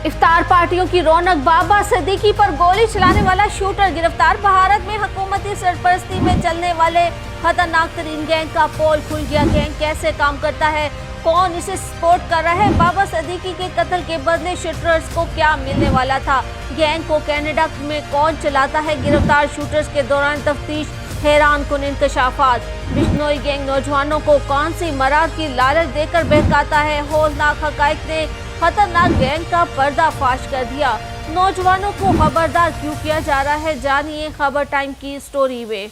इफ्तार पार्टियों की रौनक, बाबा सिद्दीकी पर गोली चलाने वाला शूटर गिरफ्तार। भारत में हुकूमती सरपरस्ती में चलने वाले खतरनाक तरीन गैंग का पोल खुल गया। गैंग कैसे काम करता है, कौन इसे सपोर्ट कर रहा है, बाबा सिद्दीकी के कत्ल के बदले शूटर्स को क्या मिलने वाला था, गैंग को कनाडा में कौन चलाता है, गिरफ्तार शूटर्स के दौरान तफ्तीश, हैरान कुन इंकशाफात। बिश्नोई गैंग नौजवानों को कौन सी मराद की लालच देकर बहकाता है, हौलनाक हकाइक ने खतरनाक गैंग का पर्दाफाश कर दिया। नौजवानों को खबरदार क्यों किया जा रहा है, जानिए खबर टाइम की स्टोरी में।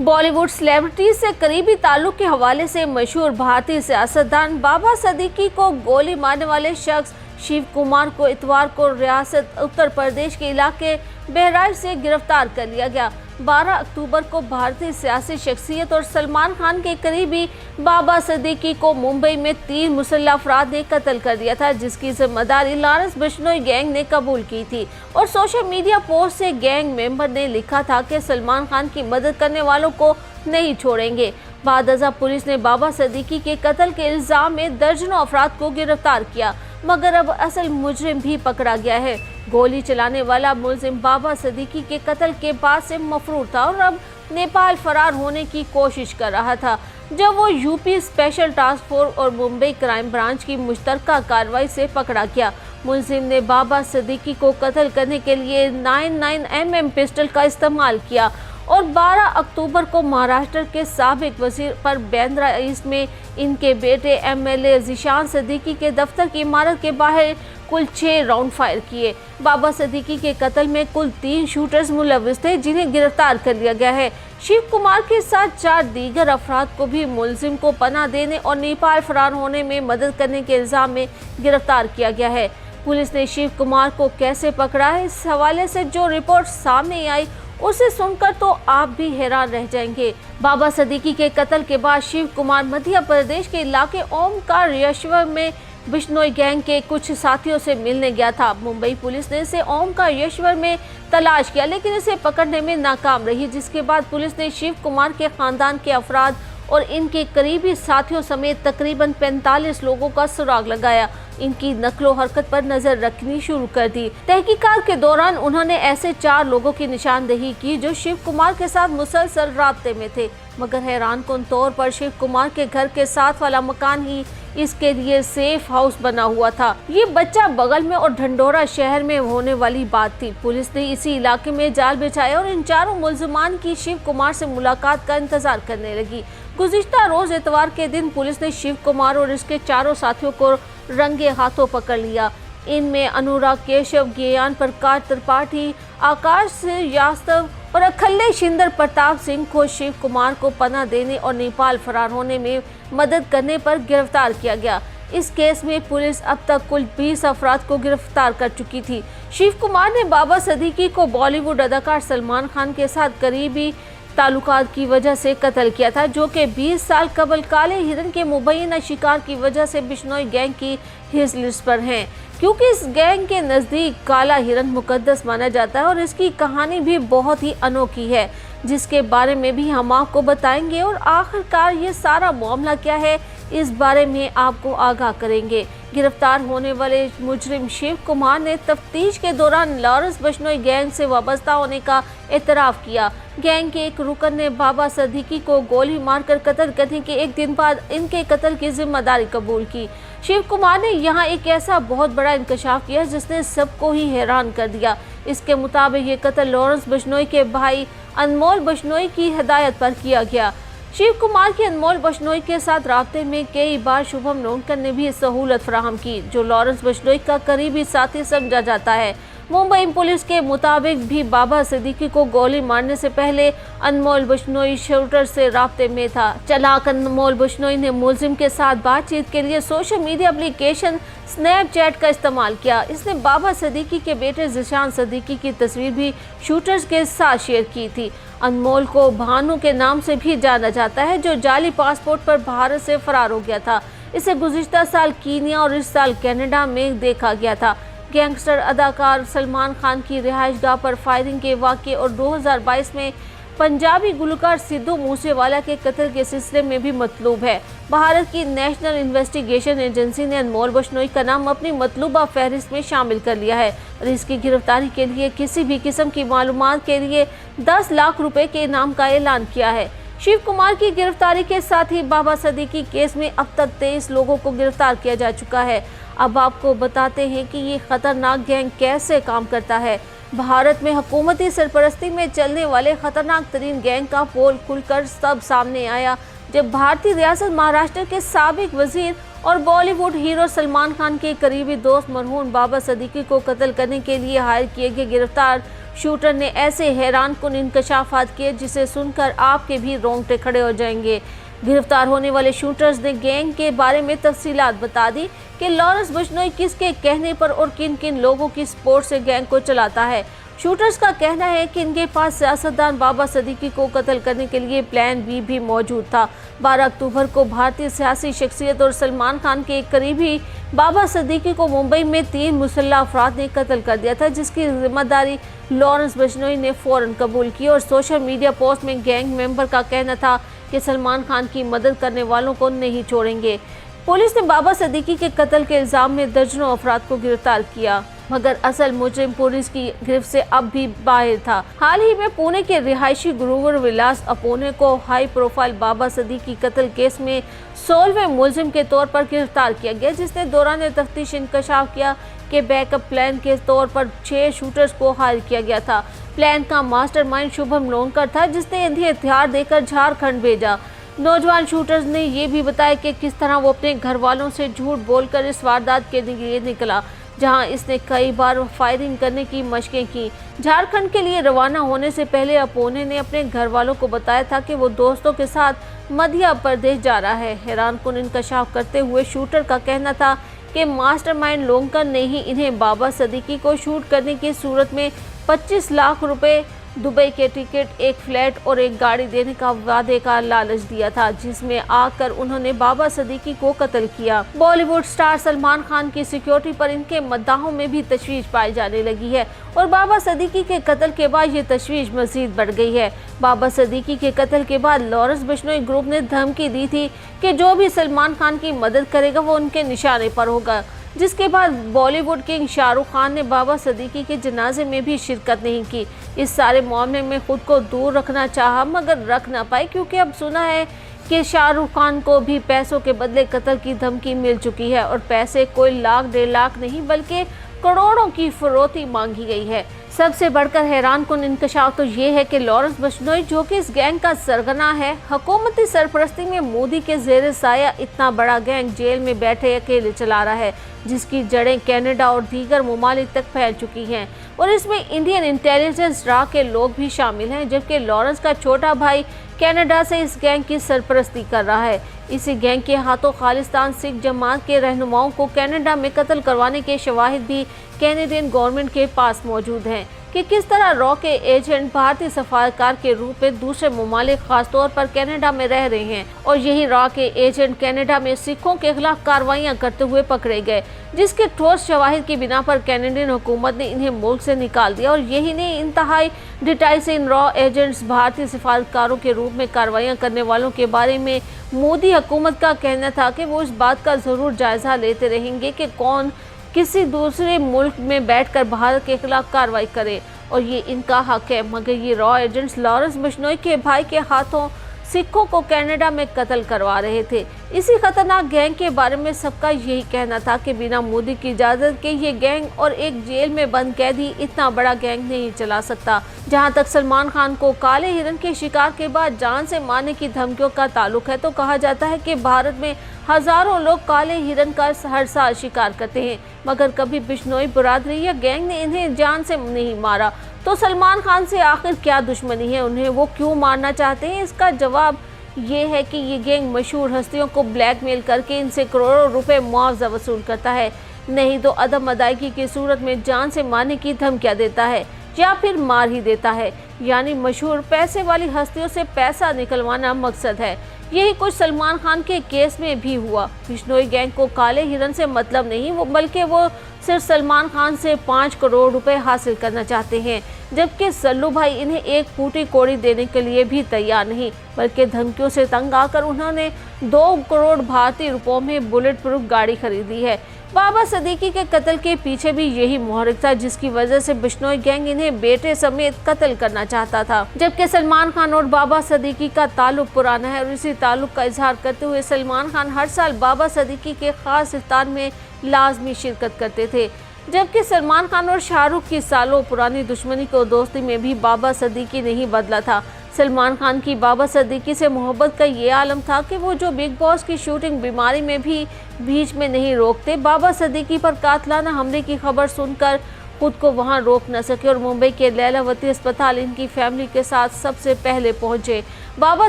बॉलीवुड सेलिब्रिटी से करीबी ताल्लुक के हवाले से मशहूर भारतीय सियासतदान बाबा सिद्दीकी को गोली मारने वाले शख्स शिव कुमार को इतवार को रियासत उत्तर प्रदेश के इलाके बहराइच से गिरफ्तार कर लिया गया। 12 अक्टूबर को भारतीय सियासी शख्सियत और सलमान खान के करीबी बाबा सिद्दीकी को मुंबई में 3 मुसल्लह अफराद ने कत्ल कर दिया था, जिसकी जिम्मेदारी लॉरेंस बिश्नोई गैंग ने कबूल की थी। और सोशल मीडिया पोस्ट से गैंग मेंबर ने लिखा था कि सलमान खान की मदद करने वालों को नहीं छोड़ेंगे। बादअज़ा पुलिस ने बाबा सिद्दीकी के कत्ल के इल्जाम में दर्जनों अफराद को गिरफ्तार किया, मगर अब असल मुजरिम भी पकड़ा गया है। गोली चलाने वाला मुलजिम बाबा सिद्दीकी के कत्ल के बाद से मफरूर था और अब नेपाल फरार होने की कोशिश कर रहा था, जब वो यूपी स्पेशल टास्क फोर्स और मुंबई क्राइम ब्रांच की मुश्तरका कार्रवाई से पकड़ा गया। मुलजिम ने बाबा सिद्दीकी को कत्ल करने के लिए 99mm पिस्टल का इस्तेमाल किया और 12 अक्टूबर को महाराष्ट्र के साबिक वजीर पर बांद्रा ईस्ट में इनके बेटे MLA ज़ीशान सिद्दीकी के दफ्तर की इमारत के बाहर कुल 6 राउंड फायर किए। बाबा सिद्दीकी के कत्ल में कुल 3 शूटर्स मुलविस थे, जिन्हें गिरफ्तार कर लिया गया है। शिव कुमार के साथ 4 दीगर अफराद को भी मुलजिम को पनाह देने और नेपाल फरार होने में मदद करने के इल्जाम में गिरफ्तार किया गया है। पुलिस ने शिव कुमार को कैसे पकड़ा है, इस हवाले से जो रिपोर्ट सामने आई उसे सुनकर तो आप भी हैरान रह जाएंगे। बाबा सिद्दीकी के कत्ल के बाद शिव कुमार मध्य प्रदेश के इलाके ओमकारेश्वर में बिश्नोई गैंग के कुछ साथियों से मिलने गया था। मुंबई पुलिस ने इसे ओमकारेश्वर में तलाश किया, लेकिन इसे पकड़ने में नाकाम रही, जिसके बाद पुलिस ने शिव कुमार के खानदान के अफराद और इनके करीबी साथियों समेत तकरीबन 45 लोगों का सुराग लगाया। इनकी नकलो हरकत पर नजर रखनी शुरू कर दी। तहकीकात के दौरान उन्होंने ऐसे 4 लोगों की निशानदेही की जो शिव कुमार के साथ मुसलसल राब्ते में थे, मगर हैरानकुन तौर पर शिव कुमार के घर के साथ वाला मकान ही इसके लिए सेफ हाउस बना हुआ था। ये बच्चा बगल में और ढंढोरा शहर में होने वाली बात थी। पुलिस ने इसी इलाके में जाल बिछाया और इन 4 मुलजिमान की शिव कुमार से मुलाकात का इंतजार करने लगी। गुज़िश्ता रोज इतवार के दिन पुलिस ने शिव कुमार और इसके 4 साथियों को रंगे हाथों पकड़ लिया। इनमें अनुराग केशव, ज्ञान प्रकाश त्रिपाठी, आकाश यादव और अखल्ले शिंदर प्रताप सिंह को शिव कुमार को पनाह देने और नेपाल फरार होने में मदद करने पर गिरफ्तार किया गया। इस केस में पुलिस अब तक कुल 20 अफराद को गिरफ्तार कर चुकी थी। शिव कुमार ने बाबा सिद्दीकी को बॉलीवुड अदाकार सलमान खान के साथ करीबी ताल्लुकात की वजह से कत्ल किया था, जो कि 20 साल कबल काले हिरन के मुबैना शिकार की वजह से बिश्नोई गैंग की हिट लिस्ट पर हैं। क्योंकि इस गैंग के नज़दीक काला हिरन मुकद्दस माना जाता है और इसकी कहानी भी बहुत ही अनोखी है, जिसके बारे में भी हम आपको बताएंगे। और आखिरकार ये सारा मामला क्या है, इस बारे में आपको आगाह करेंगे। गिरफ्तार होने वाले मुजरिम शिव कुमार ने तफ्तीश के दौरान लॉरेंस बिश्नोई गैंग से वाबस्ता होने का एतराफ़ किया। गैंग के एक रुकन ने बाबा सिद्दीकी को गोली मारकर कत्ल करने के एक दिन बाद इनके कत्ल की जिम्मेदारी कबूल की। शिव कुमार ने यहाँ एक ऐसा बहुत बड़ा इंकशाफ किया जिसने सबको ही हैरान कर दिया। इसके मुताबिक ये कत्ल लॉरेंस बिश्नोई के भाई अनमोल बिश्नोई की हिदायत पर किया गया। शिव कुमार की अनमोल बिश्नोई के साथ राब्ते में कई बार शुभम नोनकर ने भी सहूलत फराहम की, जो लॉरेंस बिश्नोई का करीबी साथी समझा जाता है। मुंबई पुलिस के मुताबिक भी बाबा सिद्दीकी को गोली मारने से पहले अनमोल बिश्नोई शूटर से राब्ते में था। चालाक अनमोल बिश्नोई ने मुलजिम के साथ बातचीत के लिए सोशल मीडिया एप्लीकेशन स्नैपचैट का इस्तेमाल किया। इसने बाबा सिद्दीकी के बेटे ज़ीशान सिद्दीकी की तस्वीर भी शूटर्स के साथ शेयर की थी। अनमोल को भानु के नाम से भी जाना जाता है, जो जाली पासपोर्ट पर भारत से फरार हो गया था। इसे गुज़िश्ता साल कीनिया और इस साल कनाडा में देखा गया था। गैंगस्टर अदाकार सलमान खान की रिहाइशगाह पर फायरिंग के वाक़े और 2022 में पंजाबी गुलकार सिद्धू मूसेवाला के कत्ल के सिलसिले में भी मतलूब है। भारत की नेशनल इन्वेस्टिगेशन एजेंसी ने अनमोल बिश्नोई का नाम अपनी मतलूबा फहरिस्त में शामिल कर लिया है और इसकी गिरफ्तारी के लिए किसी भी किस्म की मालूमात के लिए 10 लाख रुपए के इनाम का ऐलान किया है। शिव कुमार की गिरफ्तारी के साथ ही बाबा सदीकी केस में अब तक 23 लोगों को गिरफ्तार किया जा चुका है। अब आपको बताते हैं कि ये खतरनाक गैंग कैसे काम करता है। भारत में हुकूमती सरपरस्ती में चलने वाले खतरनाक तरीन गैंग का पोल खुलकर तब सामने आया जब भारतीय रियासत महाराष्ट्र के साबिक वजीर और बॉलीवुड हीरो सलमान खान के करीबी दोस्त मरहूम बाबा सदीकी को कत्ल करने के लिए हायर किए गए गिरफ्तार शूटर ने ऐसे हैरानकुन इंकशाफात किए जिसे सुनकर आपके भी रोंगटे खड़े हो जाएंगे। गिरफ्तार होने वाले शूटर्स ने गैंग के बारे में तफसीलात बता दी कि लॉरेंस बिश्नोई किसके कहने पर और किन किन लोगों की सपोर्ट से गैंग को चलाता है। शूटर्स का कहना है कि इनके पास सियासतदान बाबा सदीकी को कत्ल करने के लिए प्लान बी भी मौजूद था। 12 अक्टूबर को भारतीय सियासी शख्सियत और सलमान खान के एक करीबी बाबा सदीकी को मुंबई में 3 मुसल्लह अफराद ने कत्ल कर दिया था, जिसकी जिम्मेदारी लॉरेंस बिश्नोई ने फौरन कबूल की और सोशल मीडिया पोस्ट में गैंग मेंबर का कहना था कि सलमान खान की मदद करने वालों को नहीं छोड़ेंगे। पुलिस ने बाबा सदीकी के कत्ल के इल्जाम में दर्जनों अफराद को गिरफ्तार किया, मगर असल मुजरिम पुलिस की गिरफ्त से अब भी बाहर था। हाल ही में पुणे के रिहायशी गुरुवर विलास अपोने को हाई प्रोफाइल बाबा सदीकी कत्ल केस में 16वें मुलजिम के तौर पर गिरफ्तार किया गया, जिसने दौरान तफ्तीश इंकशाफ किया कि बैकअप प्लान के तौर पर 6 शूटर्स को हायर किया गया था। प्लान का मास्टरमाइंड शुभम लोनकर था, जिसने इन्हें हथियार देकर झारखंड भेजा। नौजवान शूटर्स ने ये भी बताया कि किस तरह वो अपने घर वालों से झूठ बोलकर इस वारदात के लिए निकला, जहां इसने कई बार फायरिंग करने की मशकें की। झारखंड के लिए रवाना होने से पहले अपोने ने अपने घर वालों को बताया था कि वो दोस्तों के साथ मध्य प्रदेश जा रहा है। हैरानकुन इंकशाफ करते हुए शूटर का कहना था कि मास्टरमाइंड लोंकर ने ही इन्हें बाबा सदीकी को शूट करने की सूरत में 25 लाख रुपए, दुबई के टिकट, एक फ्लैट और एक गाड़ी देने का वादे का लालच दिया था, जिसमें आकर उन्होंने बाबा सदीकी को कत्ल किया। बॉलीवुड स्टार सलमान खान की सिक्योरिटी पर इनके मद्दाहों में भी तशवीश पाई जाने लगी है और बाबा सदीकी के कत्ल के बाद ये तशवीश मजीद बढ़ गई है। बाबा सदीकी के कत्ल के बाद लॉरेंस बिश्नोई ग्रुप ने धमकी दी थी कि जो भी सलमान खान की मदद करेगा वो उनके निशाने पर होगा, जिसके बाद बॉलीवुड किंग शाहरुख खान ने बाबा सदीकी के जनाजे में भी शिरकत नहीं की। इस सारे मामले में खुद को दूर रखना चाहा मगर रख ना पाए, क्योंकि अब सुना है कि शाहरुख खान को भी पैसों के बदले कत्ल की धमकी मिल चुकी है और पैसे कोई लाख 1.5 लाख नहीं बल्कि करोड़ों की फरोती मांगी गई है। सबसे बढ़कर हैरानकुन इंकशाफ तो ये है कि लॉरेंस बिश्नोई, जो कि इस गैंग का सरगना है, हुकूमती सरपरस्ती में मोदी के जेर साया इतना बड़ा गैंग जेल में बैठे अकेले चला रहा है, जिसकी जड़ें कनाडा और दीगर ममालिक तक फैल चुकी हैं और इसमें इंडियन इंटेलिजेंस रा के लोग भी शामिल हैं, जबकि लॉरेंस का छोटा भाई कनाडा से इस गैंग की सरपरस्ती कर रहा है। इसी गैंग के हाथों खालिस्तान सिख जमात के रहनुमाओं को कनाडा में कत्ल करवाने के शवाहिद भी कैनेडियन गवर्नमेंट के पास मौजूद हैं कि किस तरह रॉ के एजेंट भारतीय सफारतकार के रूप में दूसरे ममालिक खासतौर पर कनाडा में रह रहे हैं और यही रॉ के एजेंट कनाडा में सिखों के खिलाफ कार्रवाइयां करते हुए पकड़े गए, जिसके ठोस शवाहिद की बिना पर कैनेडियन हुकूमत ने इन्हें मुल्क से निकाल दिया। और यही नहीं, इंतहाई डिटेल से इन रॉ एजेंट्स भारतीय सफारतकारों के रूप में कार्रवाइयां करने वालों के बारे में मोदी हुकूमत का कहना था कि वो इस बात का ज़रूर जायजा लेते रहेंगे कि कौन किसी दूसरे मुल्क में बैठकर भारत के खिलाफ कार्रवाई करे और ये इनका हक है। मगर ये रॉ एजेंट्स लॉरेंस बिश्नोई के भाई के हाथों सिखों को कनाडा में कत्ल करवा रहे थे। इसी खतरनाक गैंग के बारे में सबका यही कहना था कि बिना मोदी की इजाज़त के ये गैंग और एक जेल में बंद कैदी इतना बड़ा गैंग नहीं चला सकता। जहां तक सलमान खान को काले हिरन के शिकार के बाद जान से मारने की धमकियों का ताल्लुक है, तो कहा जाता है कि भारत में हजारों लोग काले हिरन का हर साल शिकार करते हैं, मगर कभी बिश्नोई बरादरी या गैंग ने इन्हें जान से नहीं मारा। तो सलमान खान से आखिर क्या दुश्मनी है, उन्हें वो क्यों मारना चाहते हैं? इसका जवाब ये है कि ये गैंग मशहूर हस्तियों को ब्लैकमेल करके इनसे करोड़ों रुपए मुआवजा वसूल करता है, नहीं तो अदम अदायगी की सूरत में जान से मारने की धमकियां देता है या फिर मार ही देता है। यानी मशहूर पैसे वाली हस्तियों से पैसा निकलवाना मकसद है। यही कुछ सलमान खान के केस में भी हुआ। बिश्नोई गैंग को काले हिरन से मतलब नहीं, बल्कि वो सिर्फ सलमान खान से 5 करोड़ रुपए हासिल करना चाहते हैं, जबकि सल्लू भाई इन्हें एक फूटी कौड़ी देने के लिए भी तैयार नहीं, बल्कि धमकियों से तंग आकर उन्होंने 2 करोड़ भारतीय रुपयों में बुलेट प्रूफ गाड़ी खरीदी है। बाबा सदीकी के कत्ल के पीछे भी यही मुहर्रिक था, जिसकी वजह से बिश्नोई गैंग इन्हें बेटे समेत कत्ल करना चाहता था। जबकि सलमान खान और बाबा सदीकी का ताल्लुक पुराना है और इसी ताल्लुक का इजहार करते हुए सलमान खान हर साल बाबा सदीकी के खास इफ्तार में लाजमी शिरकत करते थे। जबकि सलमान खान और शाहरुख की सालों पुरानी दुश्मनी को दोस्ती में भी बाबा सदीकी नहीं बदला था। सलमान खान की बाबा सदीकी से मोहब्बत का ये आलम था कि वो जो बिग बॉस की शूटिंग बीमारी में भी बीच में नहीं रोकते। बाबा सदीकी पर कातलाना हमले की खबर सुनकर खुद को वहां रोक न सके और मुंबई के लैलावती अस्पताल इनकी फैमिली के साथ सबसे पहले पहुंचे। बाबा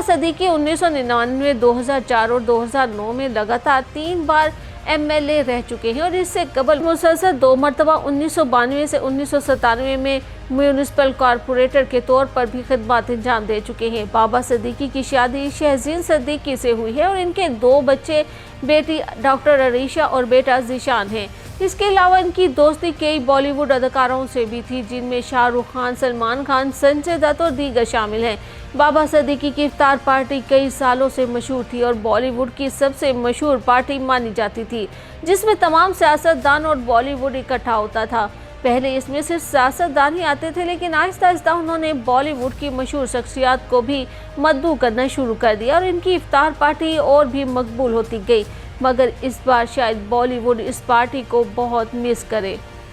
सदीकी 1999, 2004 और 2009 में लगातार 3 बार MLA रह चुके हैं और इससे कबल मुसलसल 2 मरतबा 1992 से 1997 में म्यूनिसिपल कॉरपोरेटर के तौर पर भी खिदमत अंजाम दे चुके हैं। बाबा सदीकी की शादी शहजीन सदीकी से हुई है और इनके 2 बच्चे, बेटी डॉक्टर अरीशा और बेटा जीशान हैं। इसके अलावा इनकी दोस्ती कई बॉलीवुड अदाकारों से भी थी, जिनमें शाहरुख खान, सलमान खान, संजय दत्त और दीगर शामिल हैं। बाबा सदीकी की इफ्तार पार्टी कई सालों से मशहूर थी और बॉलीवुड की सबसे मशहूर पार्टी मानी जाती थी, जिसमें तमाम सियासतदान और बॉलीवुड इकट्ठा होता था। पहले इसमें सिर्फ सियासतदान ही आते थे, लेकिन आहिस्ता आहिस्ता उन्होंने बॉलीवुड की मशहूर शख्सियात को भी मदऊ करना शुरू कर दिया और इनकी इफ्तार पार्टी और भी मकबूल होती गई। मगर इस बार शायद बॉलीवुड इस पार्टी को बहुत मिस करे।